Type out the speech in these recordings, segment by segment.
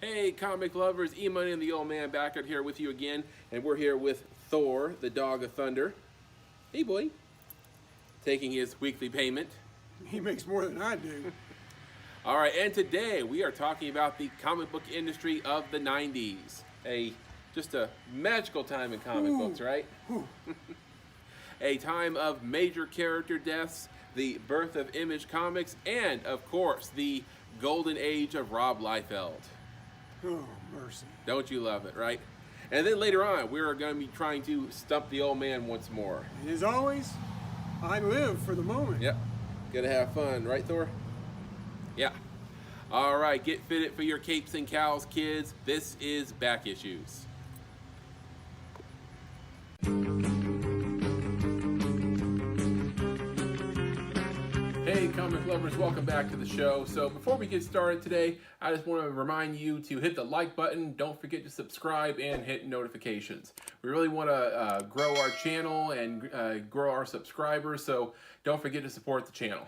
Hey, comic lovers, EMoney and the old man back out here with you again, and we're here with Thor, the dog of thunder. Hey, boy, taking his weekly payment. He makes more than I do. All right, and today we are talking about the comic book industry of the '90s. Just a magical time in comic books, right? A time of major character deaths, the birth of Image Comics, and of course the golden age of Rob Liefeld. Oh, mercy. Don't you love it, right? And then later on, we're going to be trying to stump the old man once more. And as always, I live for the moment. Yep. Gonna have fun, right, Thor? Yeah. All right, get fitted for your capes and cows, kids. This is Back Issues. Hey, comic lovers, welcome back to the show. So before we get started today, I just want to remind you to hit the like button. Don't forget to subscribe and hit notifications. We really want to grow our channel and grow our subscribers, so don't forget to support the channel.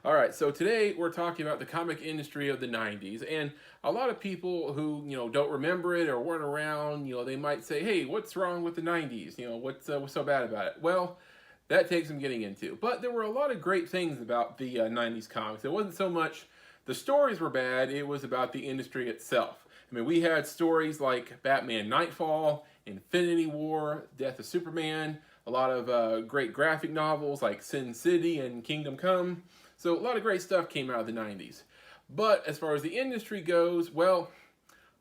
All right, so today we're talking about the comic industry of the 90s, and a lot of people who, don't remember it or weren't around, they might say, hey, what's wrong with the 90s? What's so bad about it? Well, that takes some getting into. But there were a lot of great things about the 90s comics. It wasn't so much the stories were bad, it was about the industry itself. I mean, we had stories like Batman Nightfall, Infinity War, Death of Superman, a lot of great graphic novels like Sin City and Kingdom Come. So a lot of great stuff came out of the 90s. But as far as the industry goes, well,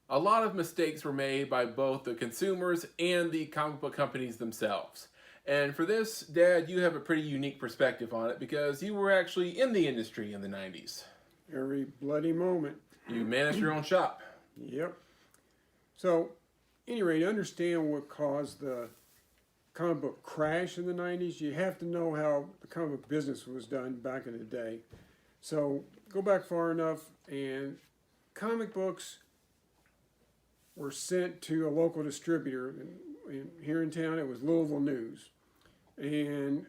a lot of mistakes were made by both the consumers and the comic book companies themselves. And for this, Dad, you have a pretty unique perspective on it because you were actually in the industry in the 90s. Every bloody moment. You managed your own shop. Yep. So, anyway, to understand what caused the comic book crash in the 90s, you have to know how the comic book business was done back in the day. So, go back far enough, and comic books were sent to a local distributor. Here in town, it was Louisville News. And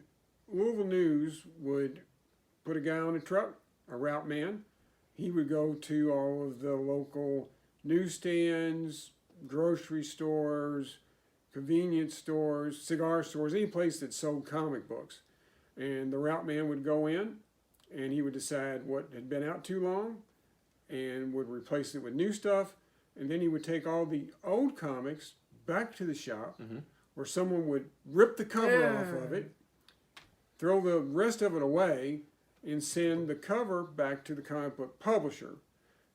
Louisville News would put a guy on a truck, a route man. He would go to all of the local newsstands, grocery stores, convenience stores, cigar stores, any place that sold comic books. And the route man would go in and he would decide what had been out too long and would replace it with new stuff. And then he would take all the old comics back to the shop where someone would rip the cover off of it, throw the rest of it away, and send the cover back to the comic book publisher.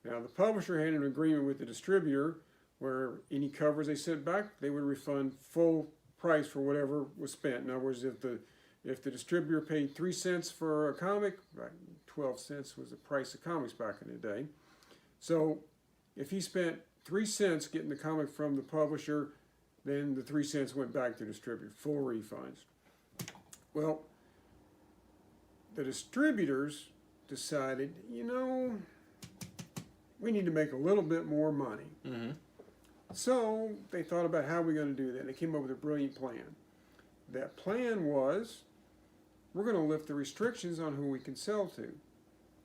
Now, the publisher had an agreement with the distributor where any covers they sent back, they would refund full price for whatever was spent. In other words, if the distributor paid 3 cents for a comic, 12 cents was the price of comics back in the day. So if he spent 3 cents getting the comic from the publisher, then the 3 cents went back to the distributor, full refunds. Well, the distributors decided, we need to make a little bit more money. So they thought about how we're going to do that. They came up with a brilliant plan. That plan was, we're going to lift the restrictions on who we can sell to.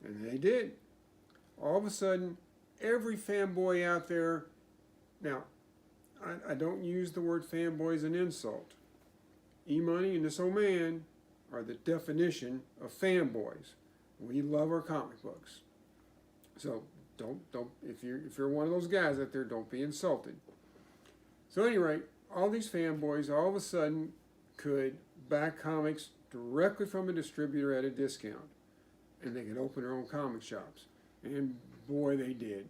And they did. All of a sudden, every fanboy out there, now, I don't use the word fanboy as an insult. EMoney and this old man are the definition of fanboys. We love our comic books. So don't if you're one of those guys out there, don't be insulted. So anyway, all these fanboys all of a sudden could buy comics directly from a distributor at a discount. And they could open their own comic shops. And boy, they did.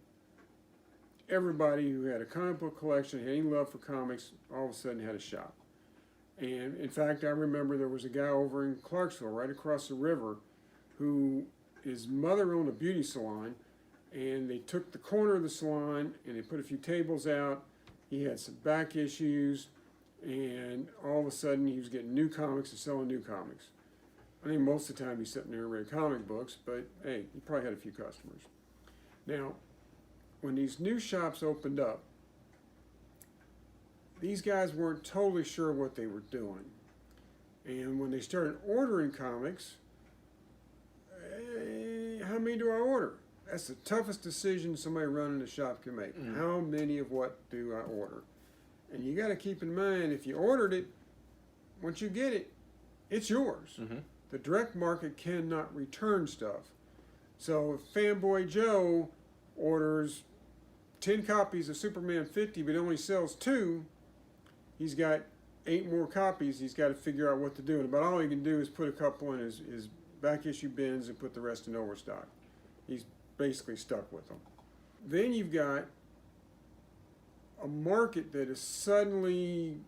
Everybody who had a comic book collection, had any love for comics, all of a sudden had a shop. And in fact, I remember there was a guy over in Clarksville, right across the river, who his mother owned a beauty salon, and they took the corner of the salon and they put a few tables out. He had some back issues, and all of a sudden he was getting new comics and selling new comics. I think most of the time he's sitting there and reading comic books, but hey, he probably had a few customers. Now, when these new shops opened up, these guys weren't totally sure what they were doing. And when they started ordering comics, how many do I order? That's the toughest decision somebody running a shop can make. How many of what do I order? And you got to keep in mind, if you ordered it, once you get it, it's yours. The direct market cannot return stuff. So if Fanboy Joe orders 10 copies of Superman 50 but only sells 2, he's got 8 more copies. He's got to figure out what to do. And about all he can do is put a couple in his back issue bins and put the rest in overstock. He's basically stuck with them. Then you've got a market that is suddenly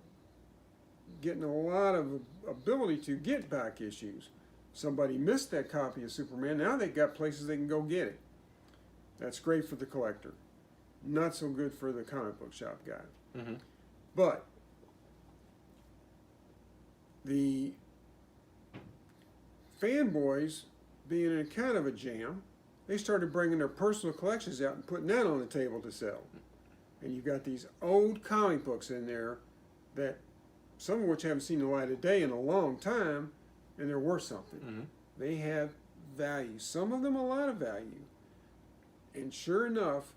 getting a lot of ability to get back issues. Somebody missed that copy of Superman. Now they've got places they can go get it. That's great for the collector. Not so good for the comic book shop guy. But the fanboys, being in a kind of a jam, they started bringing their personal collections out and putting that on the table to sell. And you've got these old comic books in there that some of which haven't seen the light of day in a long time, and they're worth something. They have value. Some of them a lot of value. And sure enough,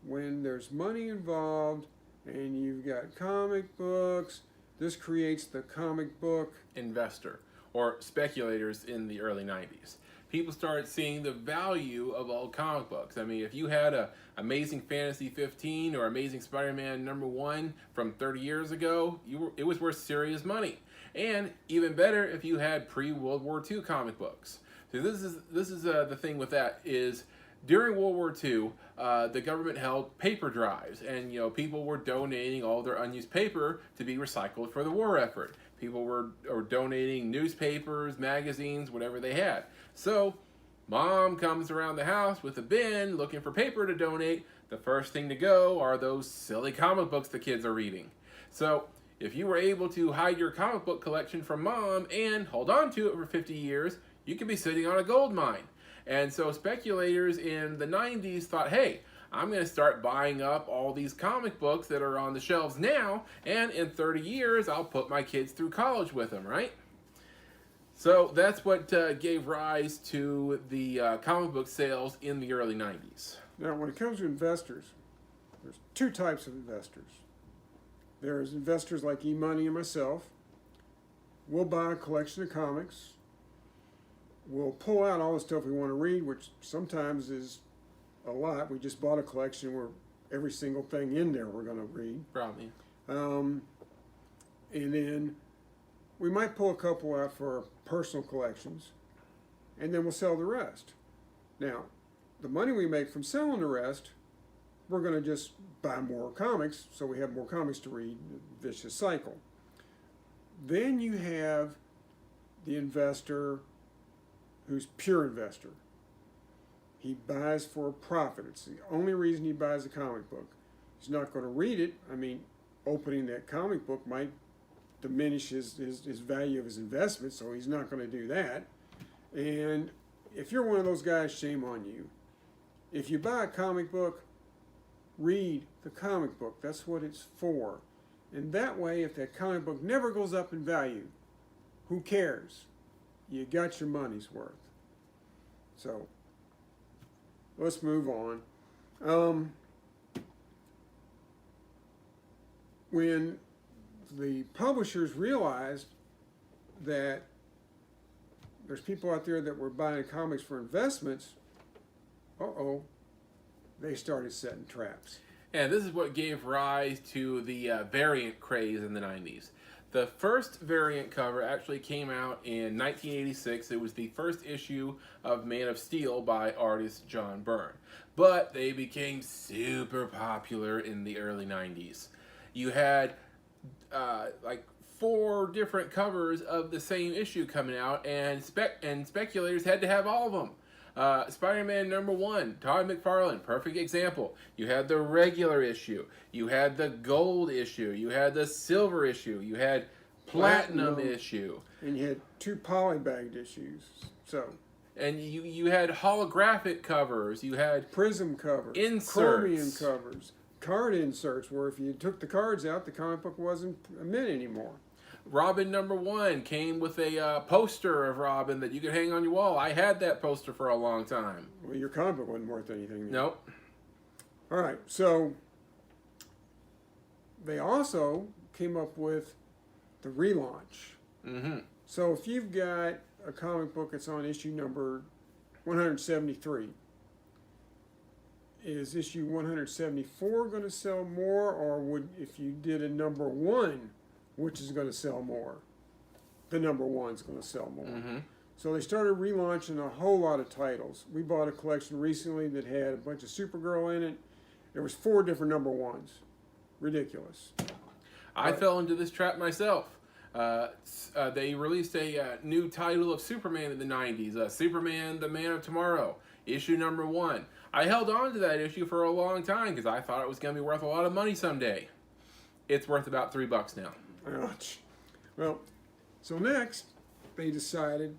when there's money involved and you've got comic books, this creates the comic book investor, or speculators in the early 90s. People started seeing the value of old comic books. I mean, if you had a Amazing Fantasy 15 or Amazing Spider-Man #1 from 30 years ago, it was worth serious money. And even better if you had pre-World War II comic books. So this is the thing with that is, during World War II, the government held paper drives, and people were donating all their unused paper to be recycled for the war effort. People were donating newspapers, magazines, whatever they had. So mom comes around the house with a bin looking for paper to donate. The first thing to go are those silly comic books the kids are reading. So if you were able to hide your comic book collection from mom and hold on to it for 50 years, you could be sitting on a gold mine. And so speculators in the 90s thought, hey, I'm going to start buying up all these comic books that are on the shelves now, and in 30 years, I'll put my kids through college with them, right? So that's what gave rise to the comic book sales in the early 90s. Now, when it comes to investors, there's 2 types of investors. There's investors like EMoney and myself. We'll buy a collection of comics. We'll pull out all the stuff we want to read, which sometimes is a lot. We just bought a collection where every single thing in there we're going to read. Probably. And then we might pull a couple out for our personal collections, and then we'll sell the rest. Now, the money we make from selling the rest, we're going to just buy more comics, so we have more comics to read, vicious cycle. Then you have the investor who's pure investor. He buys for a profit. It's the only reason he buys a comic book. He's not going to read it. I mean, opening that comic book might diminish his value of his investment, so he's not going to do that. And if you're one of those guys, shame on you. If you buy a comic book, read the comic book. That's what it's for. And that way, if that comic book never goes up in value, who cares? You got your money's worth. So, let's move on. When the publishers realized that there's people out there that were buying comics for investments, they started setting traps. And this is what gave rise to the variant craze in the 90s. The first variant cover actually came out in 1986. It was the first issue of Man of Steel by artist John Byrne. But they became super popular in the early 90s. You had like 4 different covers of the same issue coming out, and speculators had to have all of them. Spider-Man #1, Todd McFarlane, perfect example. You had the regular issue, you had the gold issue, you had the silver issue, you had platinum issue. And you had 2 polybagged issues. And you had holographic covers, you had prism covers, inserts, chromium covers, card inserts, where if you took the cards out, the comic book wasn't a mint anymore. Robin #1 came with a poster of Robin that you could hang on your wall. I had that poster for a long time. Well, your comic book wasn't worth anything then. Nope. All right, so they also came up with the relaunch. Mm-hmm. So if you've got a comic book that's on issue number 173, is issue 174 going to sell more, or would, if you did a #1, which is going to sell more? The #1's going to sell more. Mm-hmm. So they started relaunching a whole lot of titles. We bought a collection recently that had a bunch of Supergirl in it. There was 4 different #1s. Ridiculous. I fell into this trap myself. They released a new title of Superman in the 90s, Superman, the Man of Tomorrow, issue #1. I held on to that issue for a long time because I thought it was going to be worth a lot of money someday. It's worth about $3 now. Ouch. Well, so next they decided,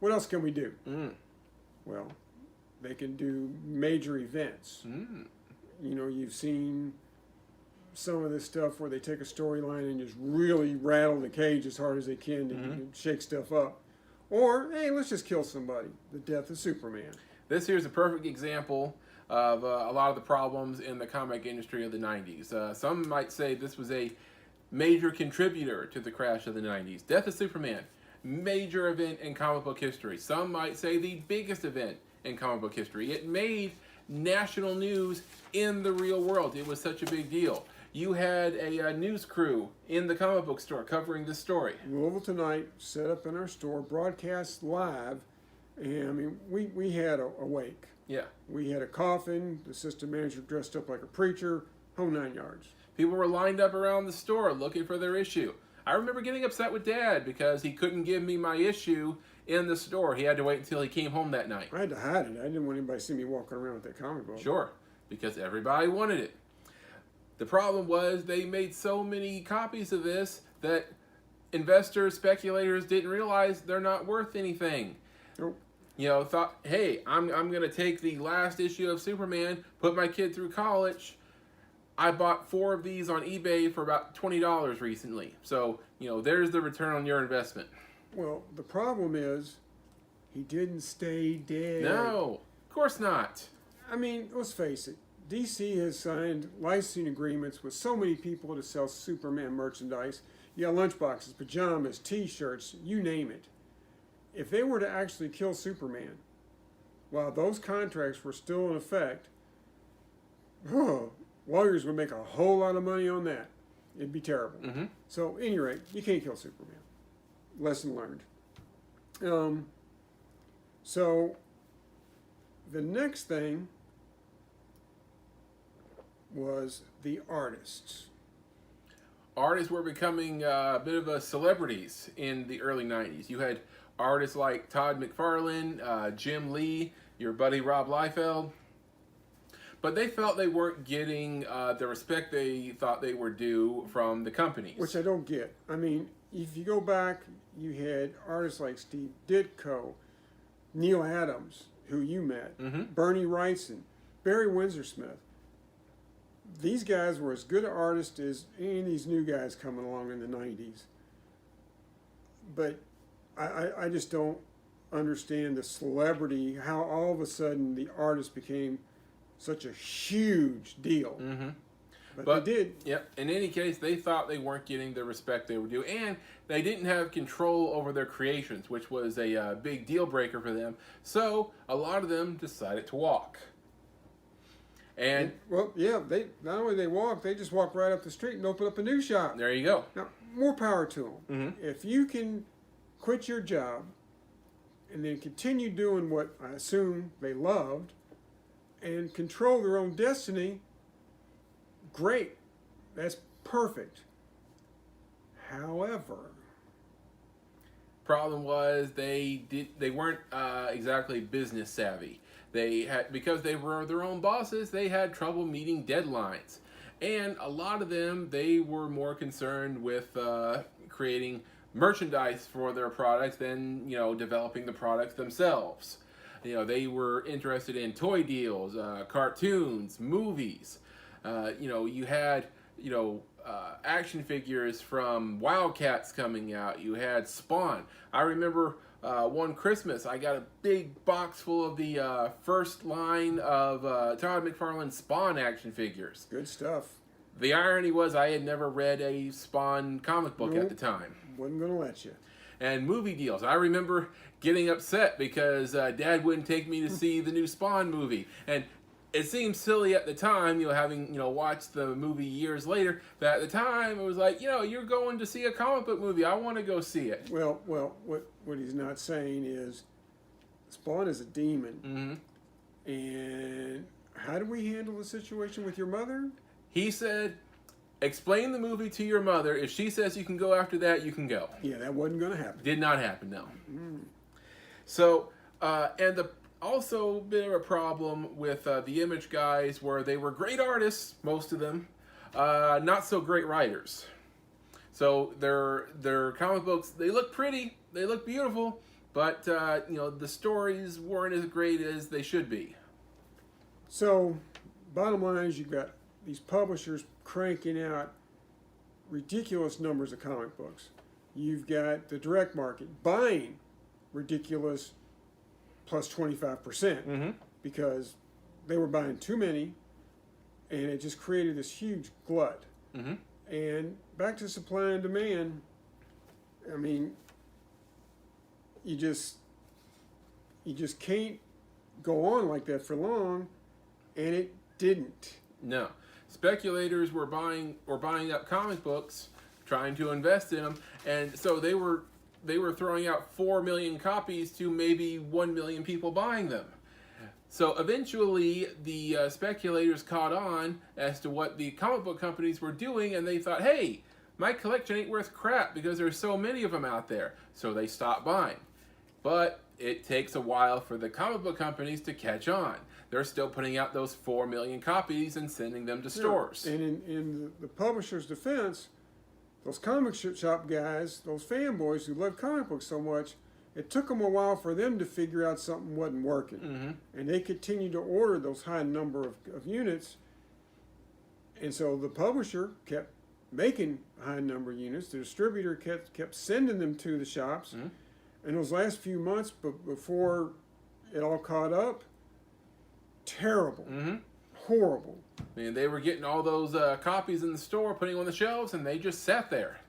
what else can we do? Well, they can do major events. You've seen some of this stuff where they take a storyline and just really rattle the cage as hard as they can to shake stuff up. Or, hey, let's just kill somebody. The death of Superman. This here's a perfect example of a lot of the problems in the comic industry of the 90s. Some might say this was a major contributor to the crash of the 90s. Death of Superman, major event in comic book history. Some might say the biggest event in comic book history. It made national news in the real world. It was such a big deal. You had a news crew in the comic book store covering this story. Louisville Tonight, set up in our store, broadcast live, and I mean, we had a wake. Yeah. We had a coffin, the assistant manager dressed up like a preacher, whole 9 yards. People were lined up around the store looking for their issue. I remember getting upset with Dad because he couldn't give me my issue in the store. He had to wait until he came home that night. I had to hide it. I didn't want anybody to see me walking around with that comic book. Sure, because everybody wanted it. The problem was they made so many copies of this that investors, speculators didn't realize they're not worth anything. Nope. Thought, hey, I'm going to take the last issue of Superman, put my kid through college. I bought 4 of these on eBay for about $20 recently. So, there's the return on your investment. Well, the problem is he didn't stay dead. No, of course not. I mean, let's face it. DC has signed licensing agreements with so many people to sell Superman merchandise. You got lunchboxes, pajamas, T-shirts, you name it. If they were to actually kill Superman, while those contracts were still in effect, lawyers would make a whole lot of money on that. It'd be terrible. So, at any rate, you can't kill Superman. Lesson learned. So, the next thing was the artists. Artists were becoming a bit of a celebrities in the early 90s. You had artists like Todd McFarlane, Jim Lee, your buddy Rob Liefeld. But they felt they weren't getting the respect they thought they were due from the companies. Which I don't get. I mean, if you go back, you had artists like Steve Ditko, Neil Adams, who you met, Bernie Wrightson, Barry Windsor-Smith. These guys were as good artists as any of these new guys coming along in the 90s. But I just don't understand the celebrity, how all of a sudden the artist became such a huge deal. But they did. Yep. In any case, they thought they weren't getting the respect they were due, and they didn't have control over their creations, which was a big deal breaker for them. So a lot of them decided to walk. And well, yeah, they not only they walk, they just walk right up the street and open up a new shop. there you go. Now, more power to them. If you can quit your job and then continue doing what I assume they loved and control their own destiny, great. That's perfect. However, problem was they weren't exactly business savvy. They had, because they were their own bosses, they had trouble meeting deadlines. And a lot of them, they were more concerned with creating merchandise for their products than, developing the products themselves. They were interested in toy deals, cartoons, movies. You had action figures from Wildcats coming out. You had Spawn. I remember one Christmas I got a big box full of the first line of Todd McFarlane's Spawn action figures. Good stuff. The irony was I had never read a Spawn comic book Nope. at the time. Wasn't going to let you. And movie deals. I remember getting upset because Dad wouldn't take me to see the new Spawn movie. And it seemed silly at the time, having, watched the movie years later, but at the time it was like, you're going to see a comic book movie. I want to go see it. Well, what he's not saying is Spawn is a demon. Mm-hmm. And how do we handle the situation with your mother? He said, explain the movie to your mother. If she says you can go after that, you can go. Yeah, that wasn't going to happen. Did not happen, no. So, and also a bit of a problem with the Image guys where they were great artists, most of them, not so great writers. So their comic books, they look pretty, they look beautiful, but the stories weren't as great as they should be. So, bottom line is you've got these publishers cranking out ridiculous numbers of comic books. You've got the direct market buying ridiculous plus 25% because they were buying too many, and it just created this huge glut. And back to supply and demand, I mean, you just can't go on like that for long, and it didn't. No. Speculators were buying up comic books, trying to invest in them, and so they were throwing out 4 million copies to maybe 1 million people buying them. So eventually, the speculators caught on as to what the comic book companies were doing, and they thought, hey, my collection ain't worth crap because there's so many of them out there. So they stopped buying. But it takes a while for the comic book companies to catch on. They're still putting out those 4 million copies and sending them to stores. And in the publisher's defense, those comic shop guys, those fanboys who love comic books so much, it took them a while for them to figure out something wasn't working. And they continued to order those high number of units. And so the publisher kept making a high number of units. The distributor kept sending them to the shops. And those last few months, before it all caught up, terrible, horrible. I mean, they were getting all those copies in the store, putting them on the shelves, and they just sat there.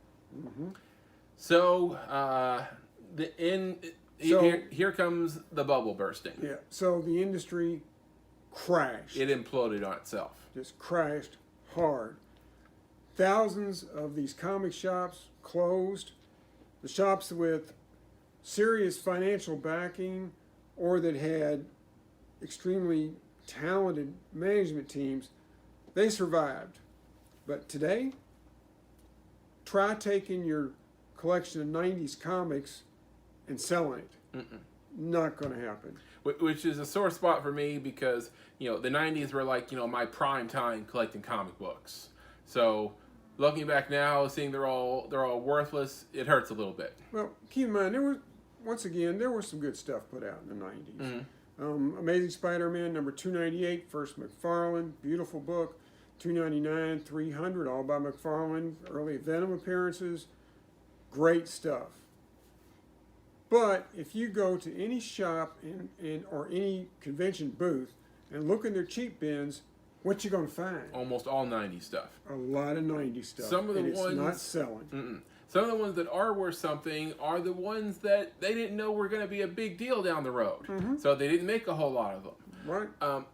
So, here comes the bubble bursting. Yeah, so the industry crashed. It imploded on itself. Just crashed hard. Thousands of these comic shops closed. The shops with serious financial backing or that had extremely talented management teams, they survived. But today, try taking your collection of 90s comics and selling it. Not going to happen. Which is a sore spot for me because, the 90s were like, my prime time collecting comic books. So, looking back now, seeing they're all worthless, it hurts a little bit. Well, keep in mind, there was some good stuff put out in the 90s. Amazing Spider-Man number 298, first McFarlane, beautiful book. 299, 300, all by McFarlane, early Venom appearances, great stuff. But if you go to any shop or any convention booth and look in their cheap bins, what you going to find? Almost all 90s stuff. A lot of 90s stuff. Some of the and ones it's not selling. Some of the ones that are worth something are the ones that they didn't know were going to be a big deal down the road. So they didn't make a whole lot of them. Right.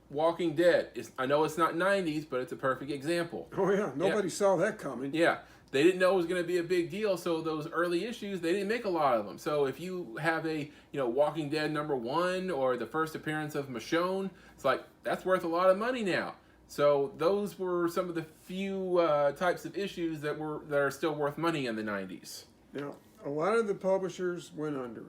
Walking Dead. I know it's not 90s, but it's a perfect example. Oh, yeah. Nobody saw that coming. Yeah. They didn't know it was going to be a big deal, so those early issues, they didn't make a lot of them. So if you have a, Walking Dead number 1 or the first appearance of Michonne, it's like, that's worth a lot of money now. So those were some of the few types of issues that are still worth money in the 90s. Now, a lot of the publishers went under.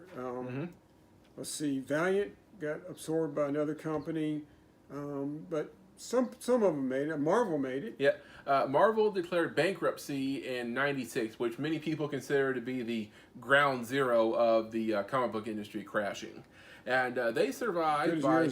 Let's see, Valiant got absorbed by another company, but some of them made it. Marvel made it. Yeah, Marvel declared bankruptcy in '96, which many people consider to be the ground zero of the comic book industry crashing. And they survived by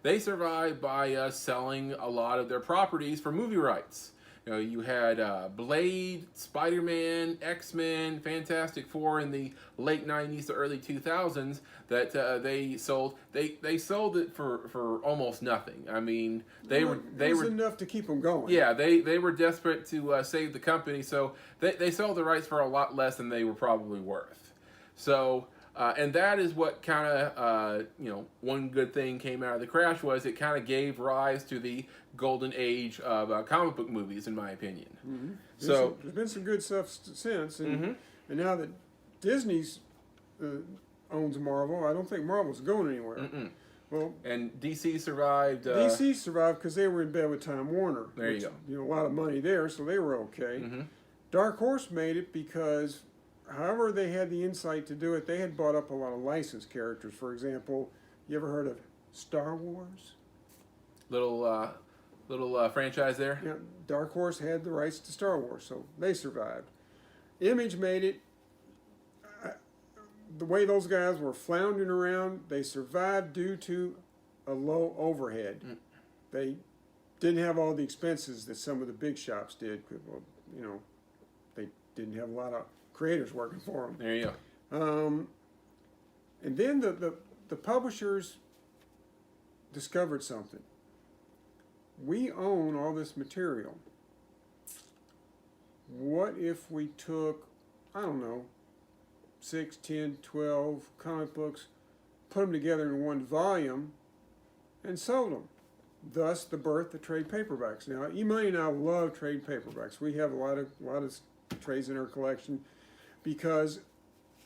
They survived by selling a lot of their properties for movie rights. You know, you had Blade, Spider-Man, X-Men, Fantastic Four in the late 90s to early 2000s that they sold. They sold it for almost nothing. I mean, they were enough to keep them going. Yeah, they were desperate to save the company, so they sold the rights for a lot less than they were probably worth. So. And that is what kind of, one good thing came out of the crash was it kind of gave rise to the golden age of comic book movies, in my opinion. Mm-hmm. So there's been some good stuff since, and, mm-hmm. and now that Disney's owns Marvel, I don't think Marvel's going anywhere. Mm-mm. Well, and DC survived. DC survived because they were in bed with Time Warner. There you go. A lot of money there, so they were okay. Mm-hmm. Dark Horse made it because. However they had the insight to do it, they had bought up a lot of licensed characters. For example, you ever heard of Star Wars? Little franchise there? Yeah, Dark Horse had the rights to Star Wars, so they survived. Image made it. The way those guys were floundering around, they survived due to a low overhead. Mm. They didn't have all the expenses that some of the big shops did. Well, they didn't have a lot of creators working for them. There you go. And then the publishers discovered something. We own all this material. What if we took, I don't know, 6, 10, 12 comic books, put them together in one volume, and sold them? Thus, the birth of trade paperbacks. Now, EMoney and I love trade paperbacks. We have a lot of trades in our collection. Because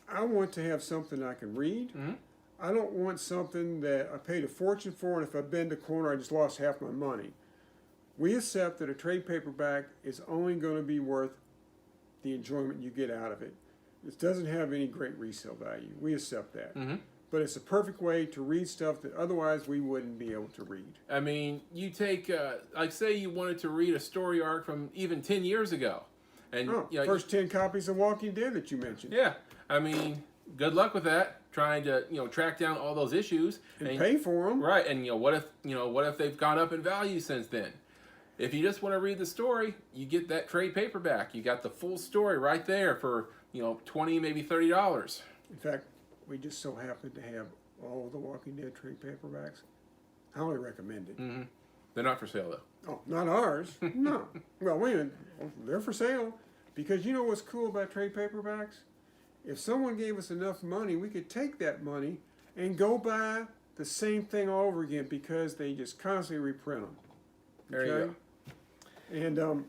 I want to have something I can read. Mm-hmm. I don't want something that I paid a fortune for, and if I bend the corner, I just lost half my money. We accept that a trade paperback is only going to be worth the enjoyment you get out of it. It doesn't have any great resale value. We accept that. Mm-hmm. But it's a perfect way to read stuff that otherwise we wouldn't be able to read. I mean, you take, like say you wanted to read a story arc from even 10 years ago. And first 10 copies of Walking Dead that you mentioned. Yeah, I mean, good luck with that. Trying to track down all those issues and pay for them. Right, and what if they've gone up in value since then? If you just want to read the story, you get that trade paperback. You got the full story right there for $20, maybe $30. In fact, we just so happen to have all the Walking Dead trade paperbacks. I only recommend it. Mm-hmm. They're not for sale though. Oh, not ours. No. Well, wait a minute. They're for sale. Because you know what's cool about trade paperbacks? If someone gave us enough money, we could take that money and go buy the same thing all over again because they just constantly reprint them. There you go. And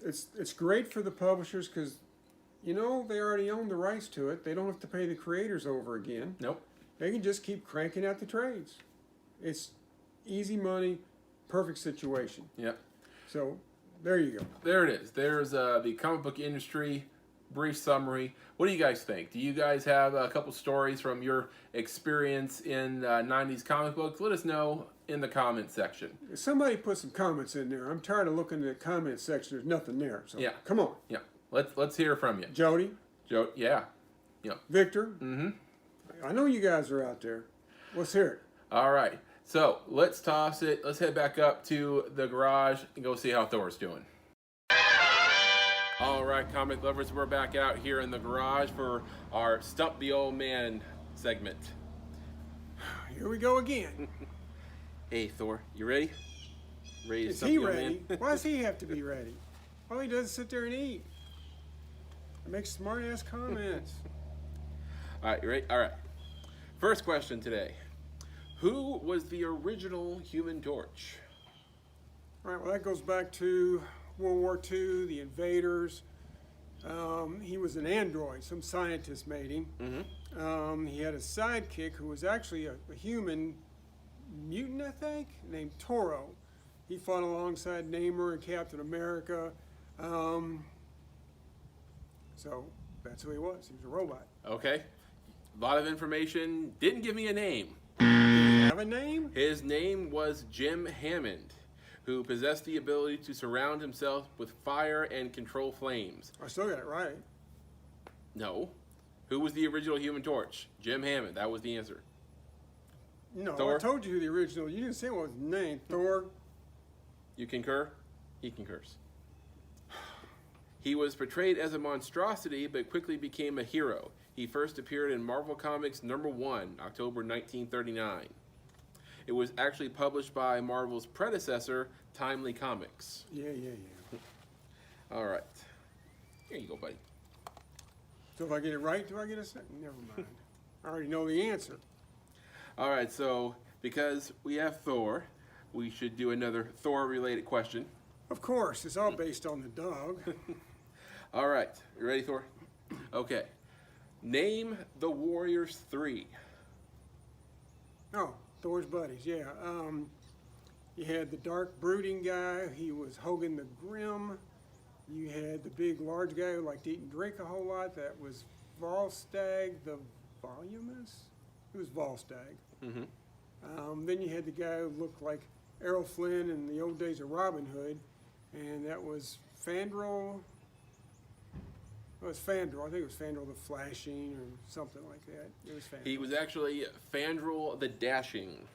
it's great for the publishers because, they already own the rights to it. They don't have to pay the creators over again. Nope. They can just keep cranking out the trades. It's easy money, perfect situation. Yep. So there you go. There it is. There's the comic book industry brief summary. What do you guys think? Do you guys have a couple stories from your experience in 90s comic books? Let us know in the comments section. Somebody put some comments in there. I'm tired of looking at the comments section. There's nothing there. So yeah. Come on. Yeah. Let's hear from you. Jody. Yeah. Victor. Mm-hmm. I know you guys are out there. Let's hear it. All right. So let's toss it. Let's head back up to the garage and go see how Thor's doing. All right, comic lovers, we're back out here in the garage for our Stump the Old Man segment. Here we go again. Hey, Thor, you ready? Ready to Is stump he the old ready? man? Why does he have to be ready? All he does is sit there and eat. Make smart-ass comments. All right, you ready? All right. First question today. Who was the original Human Torch? All right, well, that goes back to World War II, the invaders. He was an android. Some scientist made him. Mm-hmm. He had a sidekick who was actually a human mutant, I think, named Toro. He fought alongside Namor and Captain America. So that's who he was. He was a robot. Okay. A lot of information. Didn't give me a name. Have a name? His name was Jim Hammond, who possessed the ability to surround himself with fire and control flames. I still got it right. No. Who was the original Human Torch? Jim Hammond. That was the answer. No, Thor? I told you who the original. You didn't say what was his name. Thor. You concur? He concurs. He was portrayed as a monstrosity, but quickly became a hero. He first appeared in Marvel Comics #1, October 1939. It was actually published by Marvel's predecessor, Timely Comics. Yeah. All right. Here you go, buddy. So if I get it right, do I get a second? Never mind. I already know the answer. All right, so because we have Thor, we should do another Thor-related question. Of course, it's all based on the dog. All right, you ready, Thor? Okay. Name the Warriors 3. Oh, Thor's buddies, yeah. You had the dark brooding guy. He was Hogan the Grim. You had the big large guy who liked to eat and drink a whole lot. That was Volstagg the Voluminous. It was Volstagg. Mm-hmm. Then you had the guy who looked like Errol Flynn in the old days of Robin Hood, and that was Fandral. It was Fandral. I think it was Fandral the Flashing or something like that. It was Fandral. He was actually Fandral the Dashing.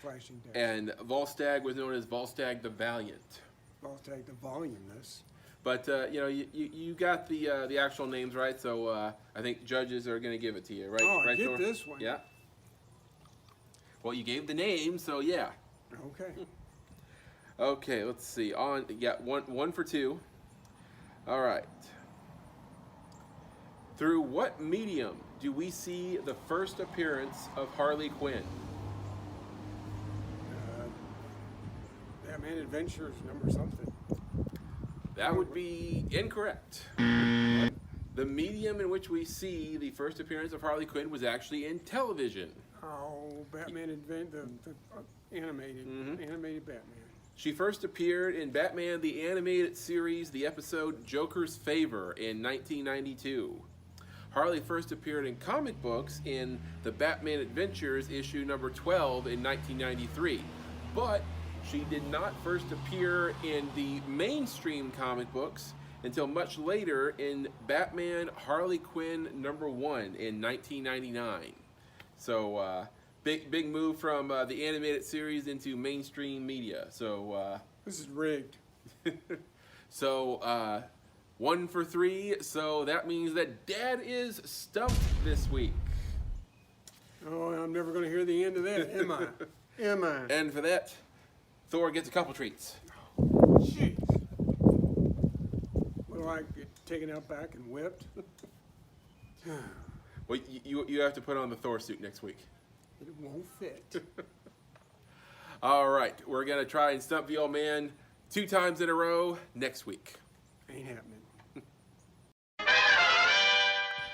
Flashing Dash. And Volstagg was known as Volstagg the Valiant. Volstagg the Voluminous. But, you got the actual names right, so I think judges are going to give it to you, right? Oh, I right, get Thor? this one. Yeah. Well, you gave the name, so yeah. Okay. Okay, let's see. One for 2. All right. Through what medium do we see the first appearance of Harley Quinn? Batman Adventures number something. That would be incorrect. The medium in which we see the first appearance of Harley Quinn was actually in television. Oh, Batman the animated Batman. She first appeared in Batman the Animated Series, the episode Joker's Favor in 1992. Harley first appeared in comic books in the Batman Adventures issue number 12 in 1993. But she did not first appear in the mainstream comic books until much later in Batman Harley Quinn #1 in 1999. So big move from the animated series into mainstream media. So This is rigged. so 1 for 3. So that means that Dad is stumped this week. Oh, I'm never going to hear the end of that, am I? Am I? And for that, Thor gets a couple treats. Jeez. Will I get taken out back and whipped? Well, you have to put on the Thor suit next week. It won't fit. All right, we're going to try and stump the old man 2 times in a row next week. Ain't happening.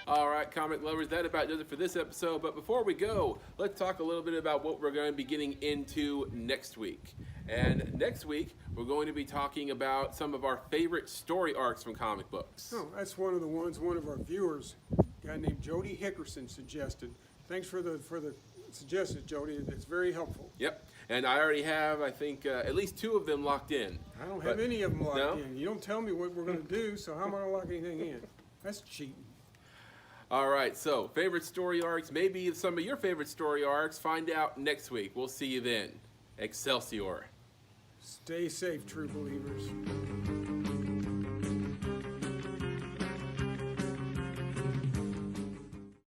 All right, comic lovers, that about does it for this episode. But before we go, let's talk a little bit about what we're going to be getting into next week. And next week, we're going to be talking about some of our favorite story arcs from comic books. Oh, that's one of the ones one of our viewers, a guy named Jody Hickerson, suggested. Thanks for the suggestion, Jody. It's very helpful. Yep, and I already have, I think, at least 2 of them locked in. I don't have any of them locked No? in. You don't tell me what we're going to do, so how am I going to lock anything in? That's cheating. All right, so favorite story arcs, maybe some of your favorite story arcs, find out next week. We'll see you then. Excelsior. Stay safe, true believers.